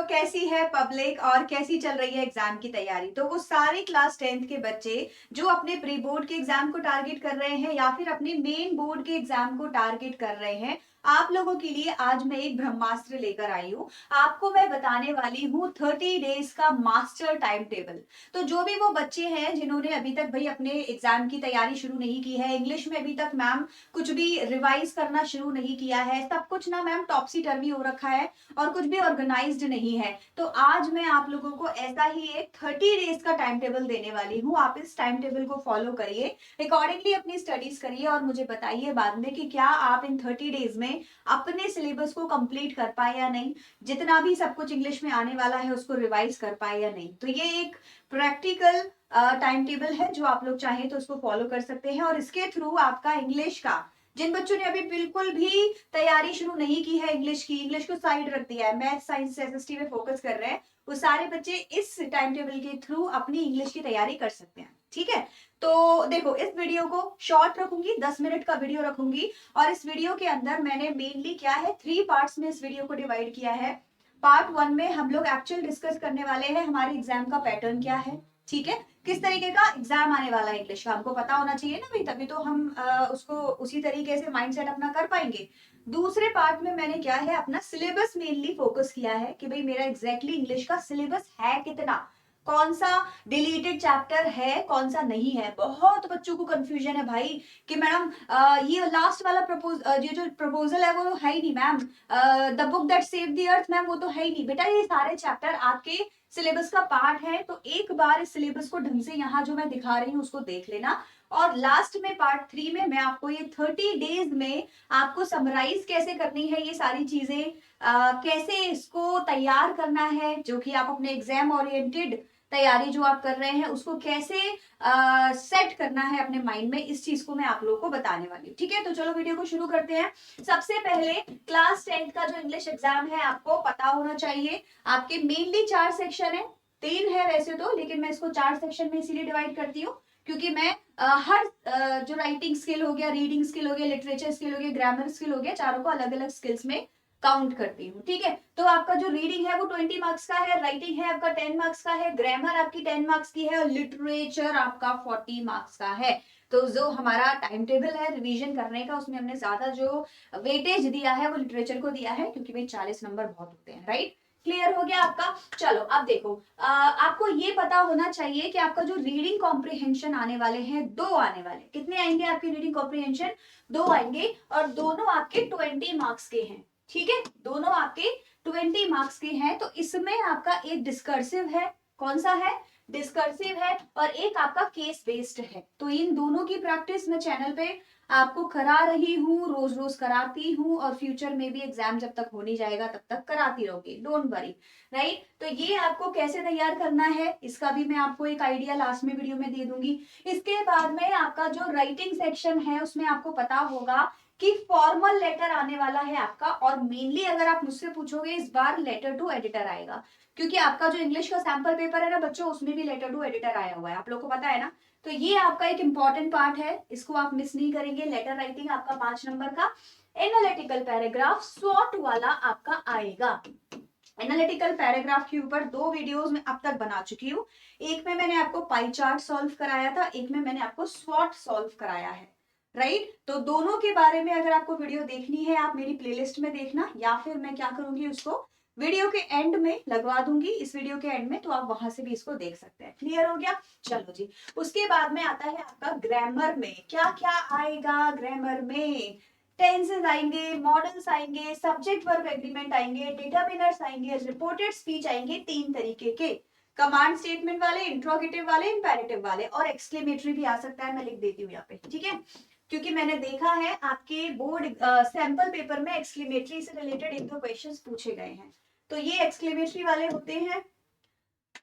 कैसी है पब्लिक और कैसी चल रही है एग्जाम की तैयारी? तो वो सारे क्लास 10th के बच्चे जो अपने प्री बोर्ड के एग्जाम को टारगेट कर रहे हैं या फिर अपने मेन बोर्ड के एग्जाम को टारगेट कर रहे हैं, आप लोगों के लिए आज मैं एक ब्रह्मास्त्र लेकर आई हूँ। आपको मैं बताने वाली हूँ 30 डेज का मास्टर टाइम टेबल। तो जो भी वो बच्चे हैं जिन्होंने अभी तक भाई अपने एग्जाम की तैयारी शुरू नहीं की है, इंग्लिश में अभी तक मैम कुछ भी रिवाइज करना शुरू नहीं किया है, सब कुछ ना मैम टॉपसी टर्वी हो रखा है और कुछ भी ऑर्गेनाइज्ड नहीं है, तो आज मैं आप लोगों को ऐसा ही एक 30 डेज का टाइम टेबल देने वाली हूँ। आप इस टाइम टेबल को फॉलो करिए, अकॉर्डिंगली अपनी स्टडीज करिए और मुझे बताइए बाद में कि क्या आप इन 30 डेज में अपने सिलेबस को कंप्लीट कर पाए या नहीं, जितना भी सब कुछ इंग्लिश में आने वाला है उसको रिवाइज कर पाए या नहीं। तो ये एक प्रैक्टिकल टाइम टेबल है जो आप लोग चाहें तो उसको फॉलो कर सकते हैं और इसके थ्रू आपका इंग्लिश का, जिन बच्चों ने अभी बिल्कुल भी तैयारी शुरू नहीं की है इंग्लिश की, इंग्लिश को साइड रख दिया है, मैथ साइंस एसएसटी में फोकस कर रहे हैं, वो सारे बच्चे इस टाइम टेबल के थ्रू अपनी इंग्लिश की तैयारी कर सकते हैं। ठीक है, तो देखो इस वीडियो को शॉर्ट रखूंगी, 10 मिनट का वीडियो रखूंगी और इस वीडियो के अंदर मैंने मेनली क्या है 3 पार्ट्स में इस वीडियो को डिवाइड किया है। पार्ट 1 में हम लोग एक्चुअल डिस्कस करने वाले हैं हमारे एग्जाम का पैटर्न क्या है, ठीक है, किस तरीके का एग्जाम आने वाला है इंग्लिश का, हमको पता होना चाहिए ना भाई, तभी तो हम उसको उसी तरीके से माइंडसेट अपना कर पाएंगे। दूसरे पार्ट में मैंने क्या है अपना सिलेबस मेनली फोकस किया है कि भाई मेरा एग्जैक्टली इंग्लिश का सिलेबस है कितना, कौन सा डिलीटेड चैप्टर है कौन सा नहीं है। बहुत बच्चों को कंफ्यूजन है भाई कि मैडम ये लास्ट वाला ये जो प्रपोजल है वो है ही नहीं ma'am, the book that save the earth ma'am वो तो है ही नहीं। बेटा ये सारे चैप्टर आपके सिलेबस का पार्ट है, तो एक बार इस सिलेबस को ढंग से यहाँ जो मैं दिखा रही हूँ उसको देख लेना। और लास्ट में पार्ट 3 में मैं आपको ये 30 डेज में आपको समराइज कैसे करनी है ये सारी चीजें, कैसे इसको तैयार करना है, जो कि आप अपने एग्जाम ओरिएंटेड तैयारी जो आप कर रहे हैं उसको कैसे सेट करना है अपने माइंड में, इस चीज को मैं आप लोगों को बताने वाली हूँ। ठीक है, तो चलो वीडियो को शुरू करते हैं। सबसे पहले क्लास 10th का जो इंग्लिश एग्जाम है आपको पता होना चाहिए। आपके मेनली 4 सेक्शन है, 3 है वैसे तो, लेकिन मैं इसको 4 सेक्शन में इसीलिए डिवाइड करती हूँ क्योंकि मैं हर जो राइटिंग स्किल हो गया, रीडिंग स्किल हो गया, लिटरेचर स्किल हो गया, ग्रामर स्किल हो गया, चारों को अलग अलग स्किल्स में काउंट करती हूँ। ठीक है, तो आपका जो रीडिंग है वो 20 मार्क्स का है, राइटिंग है आपका 10 मार्क्स का है, ग्रामर आपकी 10 मार्क्स की है और लिटरेचर आपका 40 मार्क्स का है। तो जो हमारा टाइम टेबल है रिवीजन करने का उसमें हमने ज्यादा जो वेटेज दिया है वो लिटरेचर को दिया है क्योंकि भाई 40 नंबर बहुत होते हैं। राइट, क्लियर हो गया आपका। चलो अब देखो, आपको ये पता होना चाहिए कि आपका जो रीडिंग कॉम्प्रिहेंशन आने वाले हैं, 2 आने वाले, कितने आएंगे आपके रीडिंग कॉम्प्रिहेंशन, 2 आएंगे और दोनों आपके 20 मार्क्स के हैं। ठीक है, दोनों आपके 20 मार्क्स के हैं। तो इसमें आपका एक डिस्कर्सिव है, कौन सा है, डिस्कर्सिव है, और एक आपका केस बेस्ड है। तो इन दोनों की प्रैक्टिस मैं चैनल पे आपको करा रही हूँ, रोज रोज कराती हूँ और फ्यूचर में भी एग्जाम जब तक हो नहीं जाएगा तब तक कराती रहूंगी, डोंट वरी। राइट, तो ये आपको कैसे तैयार करना है इसका भी मैं आपको एक आइडिया लास्ट में वीडियो में दे दूंगी। इसके बाद में आपका जो राइटिंग सेक्शन है उसमें आपको पता होगा कि फॉर्मल लेटर आने वाला है आपका, और मेनली अगर आप मुझसे पूछोगे इस बार लेटर टू एडिटर आएगा, क्योंकि आपका जो इंग्लिश का सैंपल पेपर है ना बच्चों उसमें भी लेटर टू एडिटर आया हुआ है, आप लोग को पता है ना। तो ये आपका एक इंपॉर्टेंट पार्ट है, इसको आप मिस नहीं करेंगे। लेटर राइटिंग आपका 5 नंबर का, एनालिटिकल पैराग्राफ स्वॉट वाला आपका आएगा। एनालिटिकल पैराग्राफ के ऊपर 2 वीडियोस में अब तक बना चुकी हूँ, एक में मैंने आपको पाई चार्ट सॉल्व कराया था, एक में मैंने आपको स्वॉट सॉल्व कराया है। राइट, तो दोनों के बारे में अगर आपको वीडियो देखनी है आप मेरी प्लेलिस्ट में देखना, या फिर मैं क्या करूंगी उसको वीडियो के एंड में लगवा दूंगी, इस वीडियो के एंड में, तो आप वहां से भी इसको देख सकते हैं। क्लियर हो गया, चलो जी। उसके बाद में आता है आपका ग्रामर में क्या क्या आएगा। ग्रामर में टेंसेस आएंगे, मॉडल्स आएंगे, सब्जेक्ट वर्ब एग्रीमेंट आएंगे, डिटरमिनर्स आएंगे, रिपोर्टेड स्पीच आएंगे 3 तरीके के, कमांड स्टेटमेंट वाले, इंट्रोगेटिव वाले, इंपेरेटिव वाले, और एक्सक्लेमेटरी भी आ सकता है, मैं लिख देती हूँ यहाँ पे। ठीक है, क्योंकि मैंने देखा है आपके बोर्ड सैंपल पेपर में एक्सक्लेमेटरी से रिलेटेड 1-2 क्वेश्चंस पूछे गए हैं, तो ये एक्सक्लेमेटरी वाले होते हैं।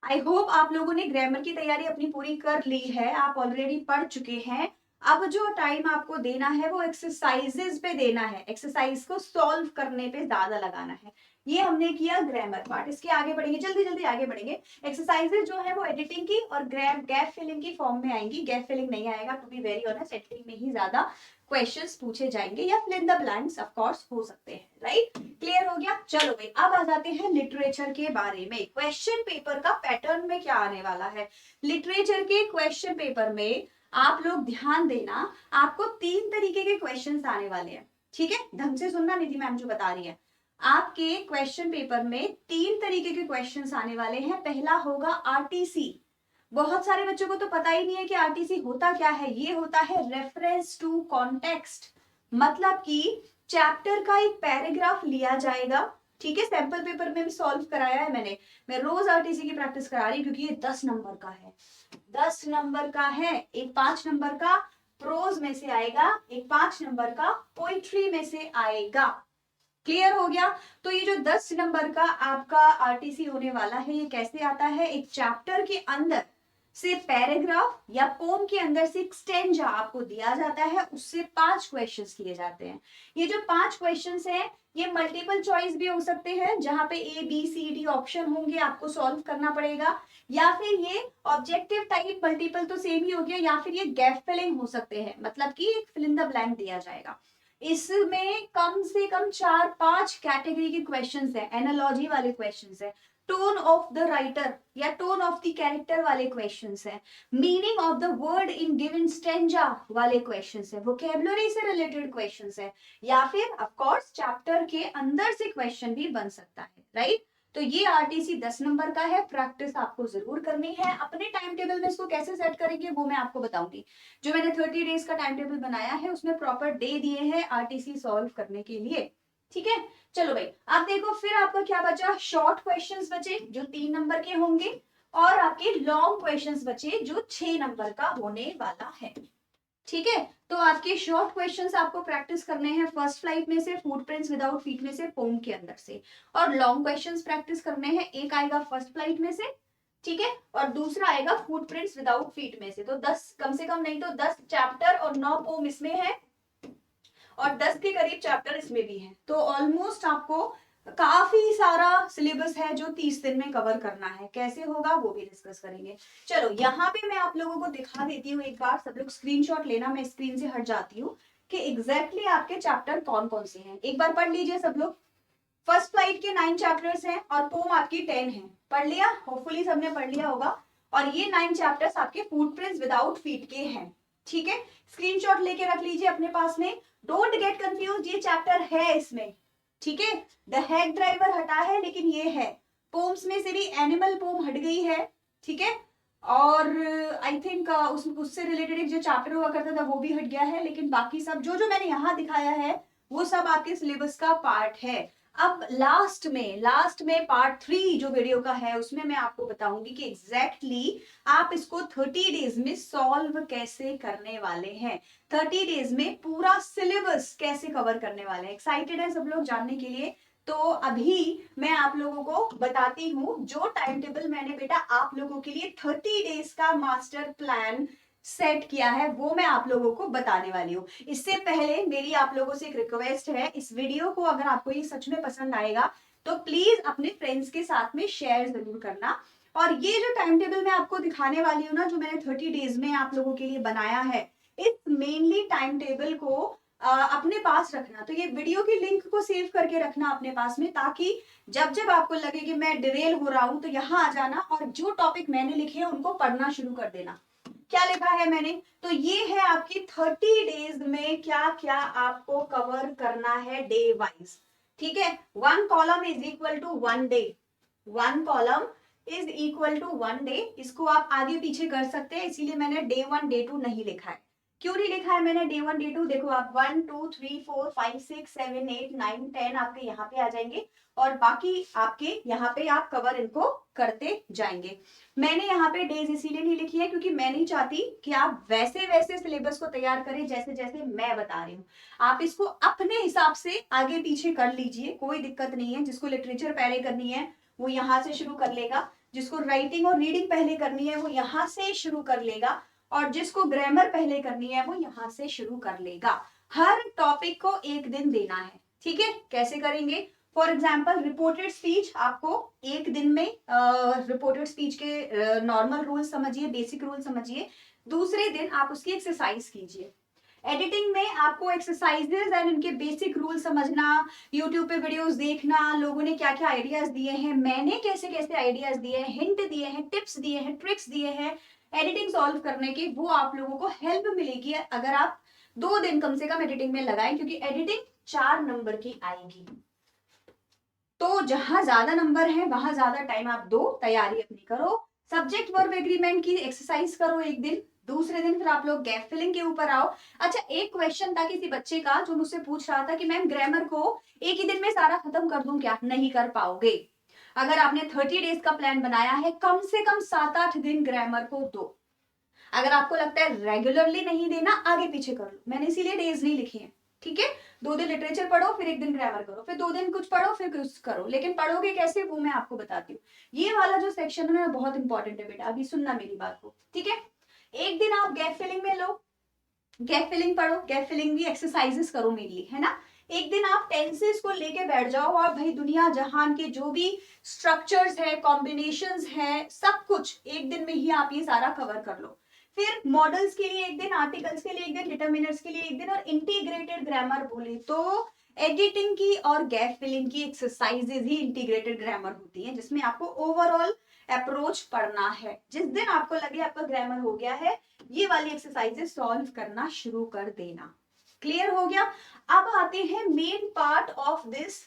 आई होप आप लोगों ने ग्रामर की तैयारी अपनी पूरी कर ली है, आप ऑलरेडी पढ़ चुके हैं। अब जो टाइम आपको देना है वो एक्सरसाइजेस पे देना है, एक्सरसाइज को सॉल्व करने पे ज्यादा लगाना है। ये हमने किया ग्रामर पार्ट। इसके आगे बढ़ेंगे, जल्दी जल्दी आगे बढ़ेंगे। एक्सरसाइजेस जो है वो एडिटिंग की और गैप फिलिंग की फॉर्म में आएंगी। गैप फिलिंग नहीं आएगा, to be very honest, editing में ही ज्यादा क्वेश्चंस पूछे जाएंगे या fill in the blanks of course हो सकते हैं। राइट, क्लियर हो गया। चलो भाई, अब आ जाते हैं लिटरेचर के बारे में। क्वेश्चन पेपर का पैटर्न में क्या आने वाला है। लिटरेचर के क्वेश्चन पेपर में आप लोग ध्यान देना, आपको 3 तरीके के क्वेश्चंस आने वाले हैं। ठीक है, ढंग से सुनना, निधि मैम जो बता रही है। आपके क्वेश्चन पेपर में 3 तरीके के क्वेश्चंस आने वाले हैं। पहला होगा आरटीसी। बहुत सारे बच्चों को तो पता ही नहीं है कि आरटीसी होता क्या है। ये होता है रेफरेंस टू कॉन्टेक्स्ट, मतलब कि चैप्टर का एक पैराग्राफ लिया जाएगा। ठीक है, सैंपल पेपर में भी सॉल्व कराया है मैंने। मैं रोज आरटीसी की प्रैक्टिस करा रही हूँ क्योंकि ये 10 नंबर का है। 10 नंबर का है। एक 5 नंबर का प्रोज में से आएगा, एक 5 नंबर का पोइट्री में से आएगा। क्लियर हो गया। तो ये जो 10 नंबर का आपका आरटीसी होने वाला है, ये कैसे आता है, एक चैप्टर के अंदर से पैराग्राफ या पोम के अंदर से एक स्टेंजा आपको दिया जाता है, उससे 5 क्वेश्चंस किए जाते हैं। ये जो 5 क्वेश्चंस हैं, ये मल्टीपल चॉइस भी हो सकते हैं, जहां पे A B C D option होंगे, आपको सॉल्व करना पड़ेगा। या फिर ये ऑब्जेक्टिव टाइप मल्टीपल तो सेम ही हो गया, या फिर ये गैप फिलिंग हो सकते हैं, मतलब कि एक फिल इन द ब्लैंक दिया जाएगा। इसमें कम से कम 4-5 कैटेगरी के क्वेश्चंस है। एनालॉजी वाले क्वेश्चंस है, टोन ऑफ द राइटर या टोन ऑफ द कैरेक्टर वाले क्वेश्चंस है, meaning of the word in given stanza वाले क्वेश्चंस है, वोकैबुलरी से रिलेटेड क्वेश्चंस है, या फिर ऑफ कोर्स चैप्टर के अंदर से क्वेश्चन भी बन सकता है। राइट, तो ये आरटीसी 10 नंबर का है। प्रैक्टिस आपको जरूर करनी है। अपने टाइम टेबल में इसको कैसे सेट करेंगे वो मैं आपको बताऊंगी। जो मैंने 30 डेज का टाइम टेबल बनाया है उसमें प्रॉपर डे दिए हैं आरटीसी सॉल्व करने के लिए। ठीक है, चलो भाई, आप देखो फिर आपका क्या बचा। शॉर्ट क्वेश्चंस बचे जो 3 नंबर के होंगे, और आपके लॉन्ग क्वेश्चंस बचे जो 6 नंबर का होने वाला है। ठीक है, तो आपके शॉर्ट क्वेश्चंस आपको प्रैक्टिस करने हैं फर्स्ट फ्लाइट में से, फुटप्रिंट्स विदाउट फीट में से, पोम के अंदर से, और लॉन्ग क्वेश्चंस प्रैक्टिस करने हैं। एक आएगा फर्स्ट फ्लाइट में से, ठीक है, और दूसरा आएगा फुटप्रिंट्स विदाउट फीट में से। तो 10 कम से कम नहीं तो 10 चैप्टर और 9 पोम इसमें है, और 10 के करीब चैप्टर इसमें भी है। तो ऑलमोस्ट आपको काफी सारा सिलेबस है जो 30 दिन में कवर करना है। कैसे होगा वो भी डिस्कस करेंगे। चलो यहाँ पे मैं आप लोगों को दिखा देती हूँ एक बार, सब लोग स्क्रीनशॉट लेना, मैं स्क्रीन से हट जाती हूँ, कि एग्जैक्टली आपके चैप्टर कौन कौन से हैं। एक बार पढ़ लीजिए सब लोग। फर्स्ट फ्लाइट के 9 चैप्टर्स हैं और पोम आपकी 10 है। पढ़ लिया, होपफुली सबने पढ़ लिया होगा। और ये 9 चैप्टर्स आपके फुटप्रिंट्स विदाउट फीट के हैं। ठीक है, स्क्रीनशॉट लेके रख लीजिए अपने पास में। डोंट गेट कंफ्यूज, ये चैप्टर है इसमें। ठीक है, द हेड ड्राइवर हटा है लेकिन ये है। पोम्स में से भी एनिमल पोम हट गई है। ठीक है, और आई थिंक उससे रिलेटेड एक जो चैप्टर हुआ करता था वो भी हट गया है, लेकिन बाकी सब जो जो मैंने यहाँ दिखाया है वो सब आपके सिलेबस का पार्ट है। अब लास्ट में पार्ट 3 जो वीडियो का है उसमें मैं आपको बताऊंगी कि एग्जैक्टली आप इसको 30 डेज में सॉल्व कैसे करने वाले हैं, 30 डेज में पूरा सिलेबस कैसे कवर करने वाले हैं। एक्साइटेड है सब लोग जानने के लिए? तो अभी मैं आप लोगों को बताती हूँ जो टाइम टेबल मैंने बेटा आप लोगों के लिए 30 डेज का मास्टर प्लान सेट किया है वो मैं आप लोगों को बताने वाली हूँ। इससे पहले मेरी आप लोगों से एक रिक्वेस्ट है, इस वीडियो को अगर आपको ये सच में पसंद आएगा तो प्लीज अपने फ्रेंड्स के साथ में शेयर जरूर करना। और ये जो टाइम टेबल मैं आपको दिखाने वाली हूँ ना, जो मैंने 30 डेज में आप लोगों के लिए बनाया है, इस मेनली टाइम टेबल को अपने पास रखना। तो ये वीडियो की लिंक को सेव करके रखना अपने पास में, ताकि जब जब आपको लगे कि मैं डिरेल हो रहा हूं तो यहाँ आ जाना और जो टॉपिक मैंने लिखे हैं उनको पढ़ना शुरू कर देना। क्या लिखा है मैंने, तो ये है आपकी 30 डेज में क्या क्या आपको कवर करना है डे वाइज। ठीक है, 1 column is equal to 1 day, 1 column is equal to 1 day. इसको आप आगे पीछे कर सकते हैं, इसीलिए मैंने डे 1 डे 2 नहीं लिखा है। क्यों नहीं लिखा है मैंने डे 1 डे 2? देखो आप 1 2 3 4 5 6 7 8 9 10 आपके यहाँ पे आ जाएंगे, और बाकी आपके यहाँ पे आप कवर इनको करते जाएंगे। मैंने यहाँ पे डेज इसीलिए नहीं लिखी है क्योंकि मैं नहीं चाहती कि आप वैसे वैसे सिलेबस को तैयार करें जैसे जैसे मैं बता रही हूँ। आप इसको अपने हिसाब से आगे पीछे कर लीजिए, कोई दिक्कत नहीं है। जिसको लिटरेचर पहले करनी है वो यहाँ से शुरू कर लेगा, जिसको राइटिंग और रीडिंग पहले करनी है वो यहाँ से शुरू कर लेगा, और जिसको ग्रामर पहले करनी है वो यहाँ से शुरू कर लेगा। हर टॉपिक को एक दिन देना है, ठीक है। कैसे करेंगे? फॉर एग्जाम्पल रिपोर्टेड स्पीच, आपको एक दिन में रिपोर्टेड स्पीच के नॉर्मल रूल समझिए, बेसिक रूल समझिए। दूसरे दिन आप उसकी एक्सरसाइज कीजिए। एडिटिंग में आपको एक्सरसाइजेज एंड इनके बेसिक रूल समझना, यूट्यूब पे वीडियोस देखना, लोगों ने क्या क्या आइडियाज दिए हैं, मैंने कैसे कैसे आइडियाज दिए हैं, हिंट दिए हैं, टिप्स दिए हैं, ट्रिक्स दिए हैं एडिटिंग सॉल्व करने के, वो आप लोगों को हेल्प मिलेगी अगर आप 2 दिन कम से कम एडिटिंग में लगाएं, क्योंकि एडिटिंग 4 नंबर की आएगी। तो जहां ज्यादा नंबर है वहां ज्यादा टाइम आप दो, तैयारी अपनी करो। सब्जेक्ट वर्ब एग्रीमेंट की एक्सरसाइज करो एक दिन, दूसरे दिन फिर आप लोग गैप फिलिंग के ऊपर आओ। अच्छा, एक क्वेश्चन था किसी बच्चे का जो मुझसे पूछ रहा था कि मैम ग्रामर को एक ही दिन में सारा खत्म कर दूं क्या? नहीं कर पाओगे। अगर आपने 30 डेज का प्लान बनाया है, कम से कम 7-8 दिन ग्रामर को दो। अगर आपको लगता है रेगुलरली नहीं देना, आगे पीछे कर लो, मैंने इसीलिए डेज नहीं लिखे हैं, ठीक है। 2 दिन लिटरेचर पढ़ो, फिर एक दिन ग्रामर करो, फिर 2 दिन कुछ पढ़ो, फिर कुछ करो, लेकिन पढ़ोगे कैसे वो मैं आपको बताती हूँ। ये वाला जो सेक्शन है ना बहुत इंपॉर्टेंट है बेटा, अभी सुनना मेरी बात को, ठीक है। एक दिन आप गैप फिलिंग में लो, गैप फिलिंग पढ़ो, गैप फिलिंग भी एक्सरसाइजेस करो मेनली, है ना। एक दिन आप टेंसेस को लेके बैठ जाओ और भाई दुनिया जहान के जो भी स्ट्रक्चर्स है, कॉम्बिनेशंस है, सब कुछ एक दिन में ही आप ये सारा कवर कर लो। फिर मॉडल्स के लिए एक दिन, आर्टिकल्स के लिए एक दिन, डिटर्मिनर्स के लिए एक दिन, और इंटीग्रेटेड ग्रामर बोले तो एडिटिंग की और गैप फिलिंग की एक्सरसाइजेज ही इंटीग्रेटेड ग्रामर होती है, जिसमें आपको ओवरऑल अप्रोच पढ़ना है। जिस दिन आपको लगे आपका ग्रामर हो गया है, ये वाली एक्सरसाइजेस सॉल्व करना शुरू कर देना। क्लियर हो गया? अब आते हैं main part of this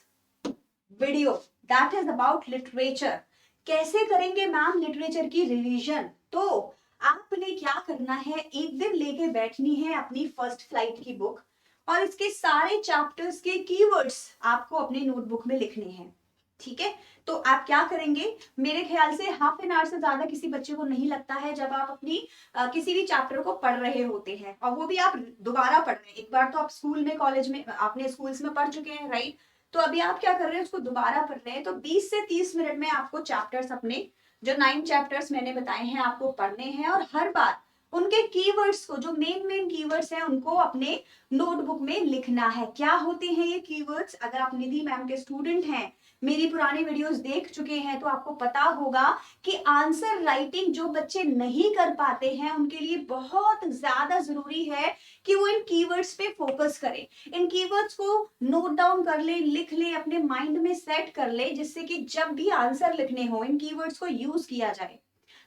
video, that is about literature. कैसे करेंगे मैम लिटरेचर की रिवीजन? तो आपने क्या करना है, एक दिन लेके बैठनी है अपनी फर्स्ट फ्लाइट की बुक, और इसके सारे चैप्टर्स के कीवर्ड्स आपको अपनी नोटबुक में लिखने हैं, ठीक है। तो आप क्या करेंगे, मेरे ख्याल से हाफ एन आवर से ज्यादा किसी बच्चे को नहीं लगता है जब आप अपनी किसी भी चैप्टर को पढ़ रहे होते हैं, और वो भी आप दोबारा पढ़ रहे हैं। एक बार तो आप स्कूल में, कॉलेज में, आपने स्कूल्स में पढ़ चुके हैं, राइट। तो अभी आप क्या कर रहे हैं, उसको दोबारा पढ़ रहे हैं। तो 20 से 30 मिनट में आपको चैप्टर्स, अपने जो 9 चैप्टर्स मैंने बताए हैं आपको पढ़ने हैं, और हर बार उनके कीवर्ड्स को, जो मेन मेन कीवर्ड्स हैं, उनको अपने नोटबुक में लिखना है। क्या होते हैं ये कीवर्ड्स? अगर आप निधि मैम के स्टूडेंट हैं, मेरी पुरानी वीडियोस देख चुके हैं, तो आपको पता होगा कि आंसर राइटिंग जो बच्चे नहीं कर पाते हैं उनके लिए बहुत ज्यादा जरूरी है कि वो इन कीवर्ड्स पे फोकस करें। इन कीवर्ड्स को नोट डाउन कर ले, लिख ले, अपने माइंड में सेट कर ले, जिससे कि जब भी आंसर लिखने हो इन कीवर्ड्स को यूज किया जाए।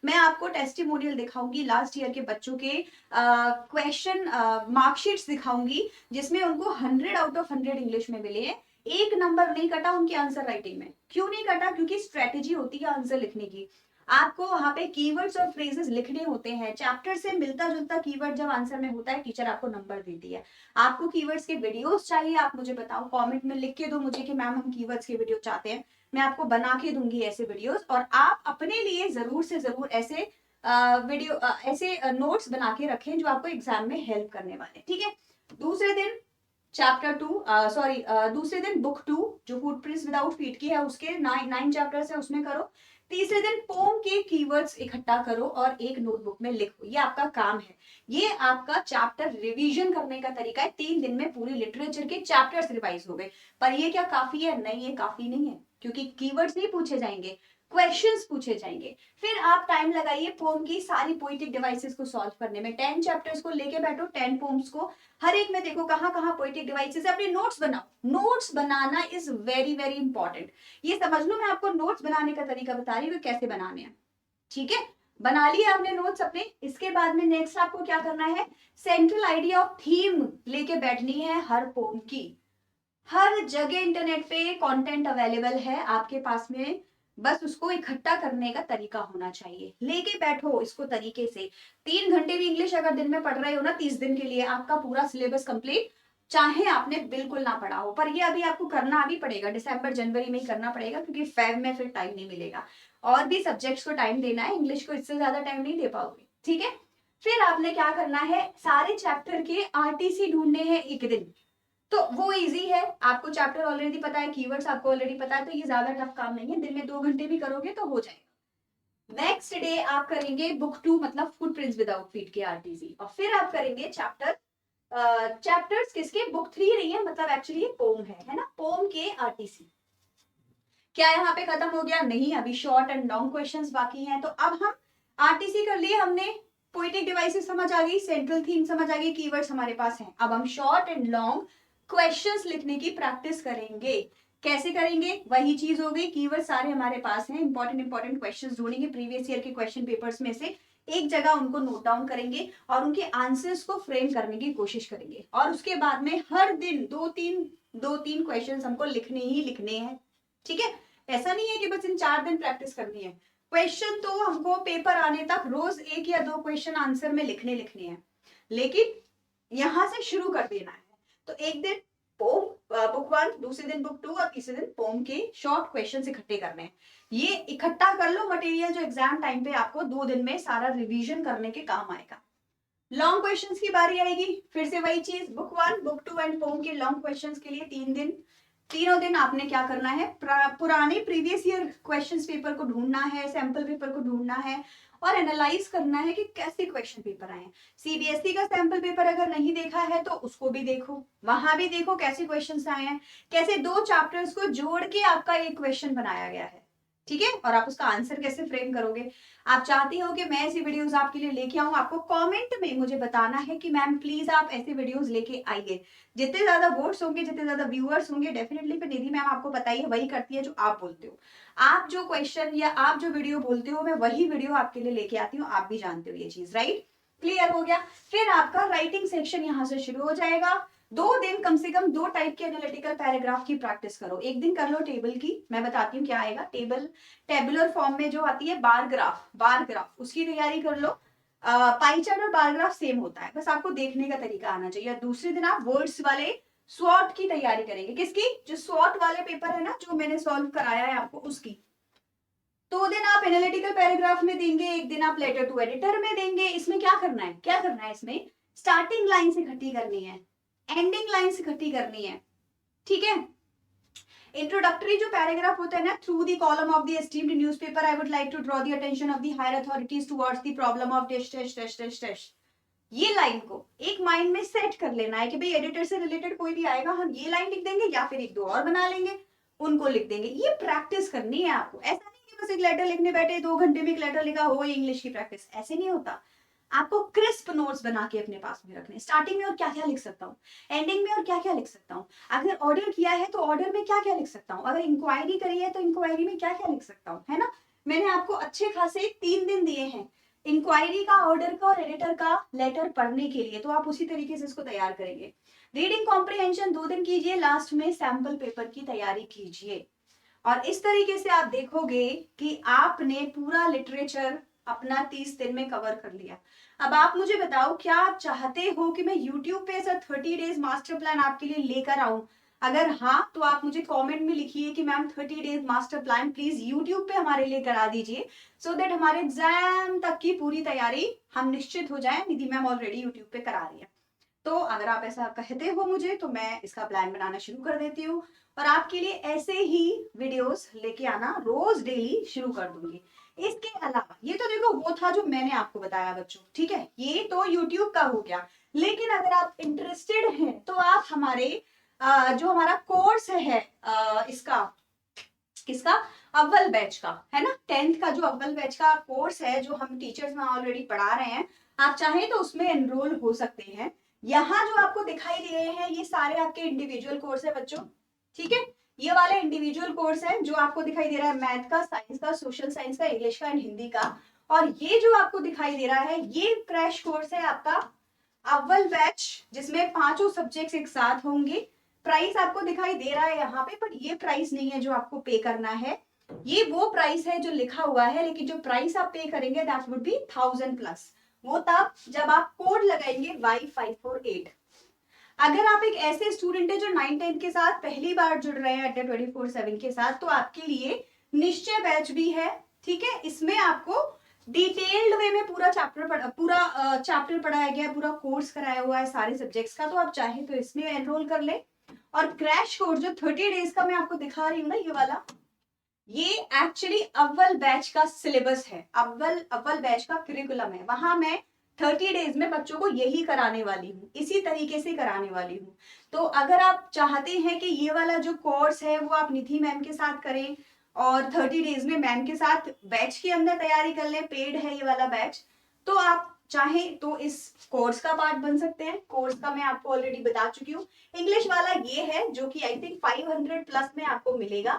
मैं आपको टेस्टिमोनियल दिखाऊंगी लास्ट ईयर के बच्चों के क्वेश्चन मार्कशीट्स दिखाऊंगी, जिसमें उनको 100 आउट ऑफ 100 इंग्लिश में मिले हैं। एक नंबर नहीं कटा उनके आंसर राइटिंग में। क्यों नहीं कटा? क्योंकि स्ट्रेटेजी होती है आंसर लिखने की। आपको वहां पे कीवर्ड्स और फ्रेजेस लिखने होते हैं, चैप्टर से मिलता जुलता कीवर्ड जब आंसर में होता है, टीचर आपको नंबर देती है। आपको कीवर्ड्स के वीडियोस चाहिए, आप मुझे बताओ, कमेंट में लिख के दो मुझे कि मैम हम कीवर्ड्स के वीडियो चाहते हैं, मैं आपको बना के दूंगी ऐसे वीडियोस। और आप अपने लिए जरूर से जरूर ऐसे वीडियो ऐसे नोट्स बना के रखें जो आपको एग्जाम में हेल्प करने वाले, ठीक है। दूसरे दिन चैप्टर 2, सॉरी दूसरे दिन बुक 2 जो फुटप्रिंट्स विदाउट फीट की है, उसके 9 चैप्टर्स है, उसमें करो। तीसरे दिन पोम के कीवर्ड्स इकट्ठा करो और एक नोटबुक में लिखो। ये आपका काम है, ये आपका चैप्टर रिवीजन करने का तरीका है। 3 दिन में पूरी लिटरेचर के चैप्टर्स रिवाइज हो गए। पर ये क्या काफी है? नहीं, ये काफी नहीं है, क्योंकि कीवर्ड्स नहीं पूछे जाएंगे, क्वेश्चंस पूछे जाएंगे। फिर आप टाइम लगाइए पोम की सारी पोइटिक डिवाइसेस को सॉल्व करने में। 10 चैप्टर्स को लेके बैठो, 10 पोम्स को, हर एक में देखो कहाँ कहाँ पोइटिक डिवाइसेस है, अपने नोट्स बनाओ। Notes banana is very very important. ये समझ लो, मैं आपको नोट्स बनाने का तरीका बता रही हूँ कैसे बनाने हैं, ठीक है। बना लिए आपने नोट्स अपने। इसके बाद में नेक्स्ट आपको क्या करना है, सेंट्रल आइडिया ऑफ थीम लेके बैठनी है हर पोम की। हर जगह इंटरनेट पे कंटेंट अवेलेबल है आपके पास में, बस उसको इकट्ठा करने का तरीका होना चाहिए। लेके बैठो इसको तरीके से। 3 घंटे भी इंग्लिश अगर दिन में पढ़ रहे हो ना, 30 दिन के लिए आपका पूरा सिलेबस कंप्लीट, चाहे आपने बिल्कुल ना पढ़ा हो। पर ये अभी आपको करना भी पड़ेगा, दिसंबर जनवरी में ही करना पड़ेगा, क्योंकि फेब में फिर टाइम नहीं मिलेगा। और भी सब्जेक्ट्स को टाइम देना है, इंग्लिश को इससे ज्यादा टाइम नहीं दे पाओगे, ठीक है। फिर आपने क्या करना है, सारे चैप्टर के आरटीसी ढूंढने हैं एक दिन। तो वो इजी है, आपको चैप्टर ऑलरेडी पता है, कीवर्ड्स आपको ऑलरेडी पता है, तो ये ज्यादा टफ काम नहीं है, दिन में 2 घंटे भी करोगे तो हो जाएगा। नेक्स्ट डे आप करेंगे बुक 2 मतलब फुटप्रिंट्स विदाउट फीट के आरटीसी, और फिर आप करेंगे चैप्टर्स किसके, बुक 3 नहीं है, मतलब एक्चुअली ये पोम है ना, पोम के आरटीसी। क्या यहाँ पे खत्म हो गया? नहीं, अभी शॉर्ट एंड लॉन्ग क्वेश्चंस बाकी हैं। तो अब हम आरटीसी कर लिए हमने, पोएटिक डिवाइसेस समझ आ गई, सेंट्रल थीम समझ आ गई, कीवर्ड्स हमारे पास हैं। अब हम शॉर्ट एंड लॉन्ग क्वेश्चंस लिखने की प्रैक्टिस करेंगे। कैसे करेंगे? वही चीज हो गई, कीवर्ड सारे हमारे पास हैं, इंपॉर्टेंट क्वेश्चंस ढूंढेंगे प्रीवियस ईयर के क्वेश्चन पेपर्स में से, एक जगह उनको नोट डाउन करेंगे और उनके आंसर्स को फ्रेम करने की कोशिश करेंगे। और उसके बाद में हर दिन दो तीन क्वेश्चंस हमको लिखने ही लिखने हैं, ठीक है? ऐसा नहीं है कि बस इन 4 दिन प्रैक्टिस करनी है, क्वेश्चन तो हमको पेपर आने तक रोज 1 या 2 क्वेश्चन आंसर में लिखने हैं, लेकिन यहां से शुरू कर देना है। तो एक दिन पोम बुक 1, दूसरे दिन बुक 2 और तीसरे दिन पोम के शॉर्ट क्वेश्चन इकट्ठे करने हैं। ये इकट्ठा कर लो मटेरियल, जो एग्जाम टाइम पे आपको 2 दिन में सारा रिवीजन करने के काम आएगा। लॉन्ग क्वेश्चंस की बारी आएगी, फिर से वही चीज, बुक 1, बुक 2 एंड पोम के लॉन्ग क्वेश्चंस के लिए 3 दिन। तीनों दिन आपने क्या करना है, पुराने प्रीवियस ईयर क्वेश्चंस पेपर को ढूंढना है, सैंपल पेपर को ढूंढना है और एनालाइज करना है कि कैसे क्वेश्चन पेपर आए। सीबीएसई का सैंपल पेपर अगर नहीं देखा है तो उसको भी देखो, वहां भी देखो कैसे क्वेश्चंस आए हैं, कैसे 2 चैप्टर्स को जोड़ के आपका एक क्वेश्चन बनाया गया है, ठीक है? और आप उसका आंसर कैसे फ्रेम करोगे। आप चाहती हो कि मैं ऐसी वीडियोस आपके लिए लेके आऊं, आपको कमेंट में मुझे बताना है कि मैम प्लीज आप ऐसी वीडियोस लेके आइए। जितने ज्यादा वोट्स होंगे, जितने ज्यादा व्यूअर्स होंगे, डेफिनेटली फिर निधि मैम आपको बताइए वही करती है जो आप बोलते हो। आप जो क्वेश्चन या आप जो वीडियो बोलते हो, मैं वही वीडियो आपके लिए लेके आती हूँ, आप भी जानते हो ये चीज, राइट? क्लियर हो गया? फिर आपका राइटिंग सेक्शन यहाँ से शुरू हो जाएगा। 2 दिन कम से कम 2 टाइप के एनालिटिकल पैराग्राफ की प्रैक्टिस करो। एक दिन कर लो टेबल की, मैं बताती हूँ क्या आएगा। टेबुलर फॉर्म में जो आती है बार ग्राफ उसकी तैयारी कर लो। पाई चार्ट और बार ग्राफ सेम होता है, बस आपको देखने का तरीका आना चाहिए। दूसरे दिन आप वर्ड्स वाले स्वॉट की तैयारी करेंगे। किसकी? जो स्वॉट वाले पेपर है ना, जो मैंने सॉल्व कराया है आपको, उसकी। 2 दिन आप एनालिटिकल पैराग्राफ में देंगे, एक दिन आप लेटर टू एडिटर में देंगे। इसमें क्या करना है इसमें स्टार्टिंग लाइन से इकट्ठी करनी है, एंडिंग लाइन से इकट्ठी करनी है, ठीक है? इंट्रोडक्टरी जो पैराग्राफ होता है ना, through the column of the esteemed newspaper I would like to draw the attention of the higher authorities towards the problem of test test test test test. ये लाइन को एक माइंड में set कर लेना है कि भाई एडिटर से रिलेटेड कोई भी आएगा, हम ये लाइन लिख देंगे या फिर 1-2 और बना लेंगे, उनको लिख देंगे। ये प्रैक्टिस करनी है आपको। ऐसा नहीं कि बस एक लेटर लिखने बैठे 2 घंटे में एक लेटर लिखा हो, इंग्लिश की प्रैक्टिस, ऐसे नहीं होता। आपको क्रिस्प नोट्स बना के अपने पास में रखने, स्टार्टिंग में और क्या क्या लिख सकता हूँ, एंडिंग में और क्या क्या लिख सकता हूँ, अगर ऑर्डर किया है तो ऑर्डर में क्या क्या लिख सकता हूँ, अगर इंक्वायरी करी है तो इंक्वायरी में क्या क्या लिख सकता हूँ, है ना? मैंने आपको अच्छे खासे 3 दिन दिए हैं इंक्वायरी का, ऑर्डर का और एडिटर का लेटर पढ़ने के लिए, तो आप उसी तरीके से इसको तैयार करेंगे। रीडिंग कॉम्प्रिहेंशन 2 दिन कीजिए, लास्ट में सैंपल पेपर की तैयारी कीजिए। और इस तरीके से आप देखोगे कि आपने पूरा लिटरेचर अपना 30 दिन में कवर कर लिया। अब आप मुझे बताओ, क्या आप चाहते हो कि मैं YouTube पे ऐसा 30 डेज मास्टर प्लान आपके लिए लेकर आऊं? अगर हाँ, तो आप मुझे कमेंट में लिखिए कि ma'am 30 days master plan please YouTube पे हमारे लिए करा दीजिए, सो दैट हमारे एग्जाम तक की पूरी तैयारी हम निश्चित हो जाए। निधि मैम ऑलरेडी YouTube पे करा रही है। तो अगर आप ऐसा कहते हो मुझे, तो मैं इसका प्लान बनाना शुरू कर देती हूँ और आपके लिए ऐसे ही वीडियोस लेके आना रोज डेली शुरू कर दूंगी। इसके अलावा ये तो देखो वो था जो मैंने आपको बताया बच्चों, ठीक है? ये तो YouTube का हो गया। लेकिन अगर आप इंटरेस्टेड हैं तो आप हमारे जो हमारा कोर्स है इसका किसका, अव्वल बैच का, है ना? 10th का जो अव्वल बैच का कोर्स है, जो हम टीचर्स में ऑलरेडी पढ़ा रहे हैं, आप चाहें तो उसमें एनरोल हो सकते हैं। यहाँ जो आपको दिखाई दे रहे हैं ये सारे आपके इंडिविजुअल कोर्स है बच्चों, ठीक है? ये वाले इंडिविजुअल कोर्स है जो आपको दिखाई दे रहा है, मैथ का, साइंस का, सोशल साइंस का, इंग्लिश का एंड हिंदी का। और ये जो आपको दिखाई दे रहा है ये क्रैश कोर्स है आपका अव्वल बैच, जिसमें 5 सब्जेक्ट्स एक साथ होंगे। प्राइस आपको दिखाई दे रहा है यहाँ पे, पर ये प्राइस नहीं है जो आपको पे करना है, ये वो प्राइस है जो लिखा हुआ है, लेकिन जो प्राइस आप पे करेंगे दैट वुड बी 1000 प्लस। वो तब जब आप कोड लगाएंगे Y548। अगर आप एक ऐसे स्टूडेंट है जो 9-10 के साथ पहली बार जुड़ रहे हैं अड्डा 24/7 के साथ, तो आपके लिए निश्चय बैच भी है, ठीक है? इसमें आपको डिटेल्ड वे में पूरा चैप्टर पढ़ाया गया, पूरा कोर्स कराया हुआ है सारे सब्जेक्ट्स का। तो आप चाहे तो इसमें एनरोल कर ले। और क्रैश कोर्स जो 30 डेज का मैं आपको दिखा रही हूँ ना, ये वाला, ये एक्चुअली अव्वल बैच का सिलेबस है, अव्वल बैच का करिकुलम है, वहां मैं 30 डेज में बच्चों को यही कराने वाली हूँ, इसी तरीके से कराने वाली हूँ। तो अगर आप चाहते हैं कि ये वाला जो कोर्स है वो आप निधि मैम के साथ करें और 30 डेज में मैम के साथ बैच के अंदर तैयारी कर लें, पेड है ये वाला बैच, तो आप चाहें तो इस कोर्स का पार्ट बन सकते हैं। कोर्स का मैं आपको ऑलरेडी बता चुकी हूँ। इंग्लिश वाला ये है जो कि आई थिंक 500 प्लस में आपको मिलेगा।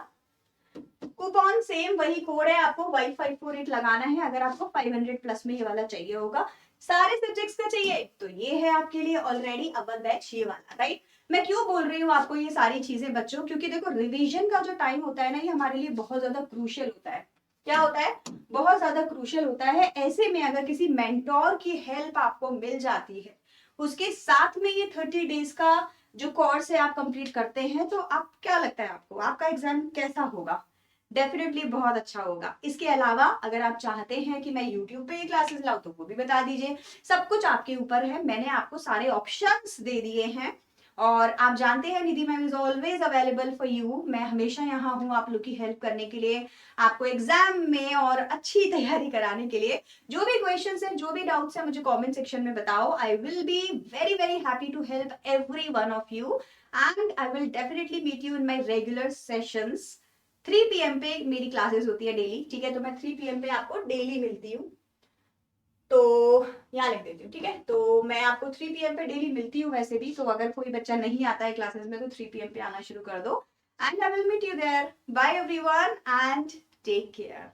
कूपन सेम वही कोड है, आपको Y548 लगाना है अगर आपको 500 प्लस में ये वाला चाहिए होगा। सारे सब्जेक्ट्स का चाहिए तो ये है आपके लिए ऑलरेडी अव्वल बैच ये वाला, राइट। मैं क्यों बोल रही हूँ आपको ये सारी चीजें बच्चों, क्योंकि देखो रिवीजन का जो टाइम होता है ना, ये हमारे लिए बहुत ज्यादा क्रूशियल होता है। क्या होता है? बहुत ज्यादा क्रूशियल होता है। ऐसे में अगर किसी मेंटोर की हेल्प आपको मिल जाती है, उसके साथ में ये 30 डेज का जो कोर्स है आप कंप्लीट करते हैं, तो आप क्या लगता है आपको आपका एग्जाम कैसा होगा? डेफिनेटली बहुत अच्छा होगा। इसके अलावा अगर आप चाहते हैं कि मैं यूट्यूब पे ये क्लासेस लाऊं तो वो भी बता दीजिए। सब कुछ आपके ऊपर है, मैंने आपको सारे ऑप्शंस दे दिए हैं। और आप जानते हैं Nidhi ma'am is always available for you. मैं हमेशा यहाँ हूँ आप लोग की हेल्प करने के लिए, आपको एग्जाम में और अच्छी तैयारी कराने के लिए। जो भी क्वेश्चंस है, जो भी डाउट्स है, मुझे कमेंट सेक्शन में बताओ। I will be very very happy to help every one of you and I will definitely meet you in my regular sessions. 3 PM पे मेरी क्लासेस होती है डेली, ठीक है। तो मैं 3 PM पे आपको डेली मिलती हूँ। तो यहाँ लिख देती हूँ, ठीक है। तो मैं आपको 3 PM पे डेली मिलती हूँ वैसे भी। तो अगर कोई बच्चा नहीं आता है क्लासेस में तो 3 PM पे आना शुरू कर दो and I will meet you there. Bye everyone and take care.